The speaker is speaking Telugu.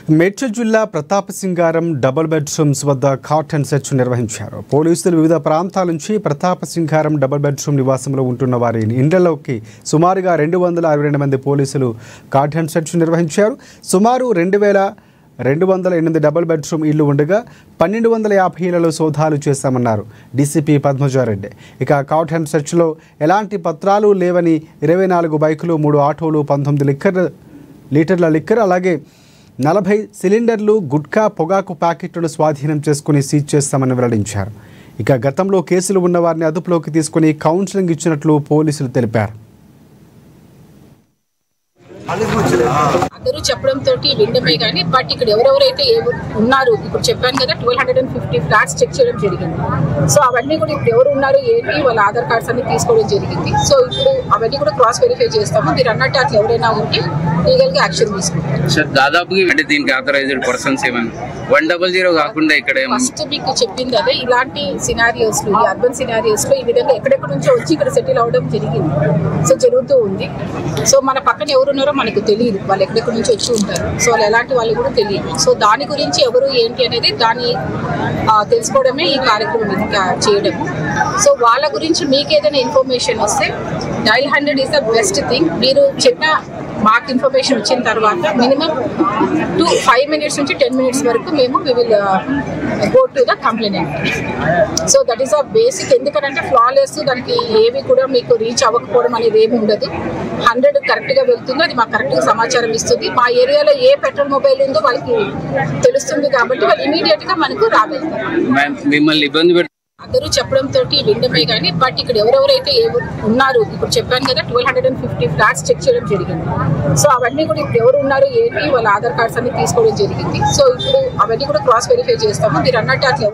మేడ్చల్ జిల్లా ప్రతాపసింగారం డబుల్ బెడ్రూమ్స్ వద్ద కాట్ అండ్ సెర్చ్ నిర్వహించారు. పోలీసులు వివిధ ప్రాంతాల నుంచి ప్రతాపసింగారం డబుల్ బెడ్రూమ్ నివాసంలో ఉంటున్న వారి ఇండ్లలోకి సుమారుగా 262 మంది పోలీసులు కాట్ అండ్ సెర్చ్ నిర్వహించారు. సుమారు 2208 డబుల్ బెడ్రూమ్ ఇళ్లు ఉండగా 1250 ఇళ్లలో సోదాలు చేశామన్నారు డీసీపీ పద్మజారెడ్డి. ఇక కాట్ అండ్ సెర్చ్లో ఎలాంటి పత్రాలు లేవని 24 బైకులు, 3 ఆటోలు, 19 లీటర్ల లిక్కర్, అలాగే 40 సిలిండర్లు గుట్కా పొగాకు ప్యాకెట్లను స్వాధీనం చేసుకుని సీజ్ చేస్తామని వెల్లడించారు. ఇక గతంలో కేసులు ఉన్న వారిని అదుపులోకి తీసుకుని కౌన్సిలింగ్ ఇచ్చినట్లు పోలీసులు తెలిపారు. అందరూ చెప్పడంతో వినడమే కానీ బట్ ఇక్కడ ఎవరెవరైతే ఉన్నారు ఇప్పుడు చెప్పాను కదా 1250 ఫ్లాట్స్ చెక్ చేయడం జరిగింది. సో అవన్నీ కూడా ఇప్పుడు ఎవరు ఉన్నారు ఏంటి వాళ్ళ ఆధార్ కార్డ్స్ అన్ని తీసుకోవడం జరిగింది. సో ఇప్పుడు అవన్నీ కూడా క్రాస్ వెరిఫై చేస్తాము. మీరు అన్నట్టు అట్లా ఎవరైనా ఉంటే లీగల్ గా యాక్షన్ తీసుకుంటాం. సార్ దాదాపుగా అంటే దీనికి ఆథరైజ్డ్ పర్సన్స్ ఏమన్నా 100 కాకుండా ఇక్కడ ఫస్ట్ మీకు చెప్పింది అదే. ఇలాంటి సినారియోస్ లో, ఈ అర్బన్ సినారియోస్ లో ఈ విధంగా ఎక్కడెక్కడ నుంచో వచ్చి ఇక్కడ సెటిల్ అవడం జరిగింది. సో జరుగుతూ ఉంది. సో మన పక్కన ఎవరున్నారో మనకు తెలియదు, వాళ్ళు ఎక్కడెక్కడ నుంచి వచ్చి ఉంటారు. సో వాళ్ళు ఎలాంటి వాళ్ళు కూడా తెలియదు. సో దాని గురించి ఎవరు ఏంటి అనేది దాన్ని తెలుసుకోవడమే ఈ కార్యక్రమం చేయడము. సో వాళ్ళ గురించి మీకు ఏదైనా ఇన్ఫర్మేషన్ వస్తే dial 100 is the best thing. మీరు చెప్పిన మాకు ఇన్ఫర్మేషన్ వచ్చిన తర్వాత మినిమం 5 minutes నుంచి 10 minutes వరకు మేము we will go to the complaint. So that is a basic. ఎందుకంటే ఫ్లాలెస్ దానికి ఏవి కూడా మీకు రీచ్ అవ్వకపోవడం అనేది ఏమి ఉండదు. 100 కరెక్ట్గా వెళ్తుంది, అది మాకు కరెక్ట్గా సమాచారం ఇస్తుంది. మా ఏరియాలో ఏ పెట్రోల్ మొబైల్ ఉందో వాళ్ళకి తెలుస్తుంది కాబట్టి వాళ్ళు ఇమీడియట్గా మనకు రాగలుగుతారు. మిమ్మల్ని ఇబ్బంది పెట్టి అందరూ చెప్పడంతో వినడమే కానీ బట్ ఇక్కడ ఎవరెవరైతే ఉన్నారు ఇప్పుడు చెప్పాను కదా 1250 ఫ్లాట్స్ చెక్ చేయడం జరిగింది. సో అవన్నీ కూడా ఇప్పుడు ఎవరు ఉన్నారు ఏంటి వాళ్ళ ఆధార్ కార్డ్స్ అన్ని తీసుకోవడం జరిగింది. సో ఇప్పుడు అవన్నీ కూడా క్రాస్ వెరిఫై చేస్తాము. మీరు అన్నట్టు అట్లా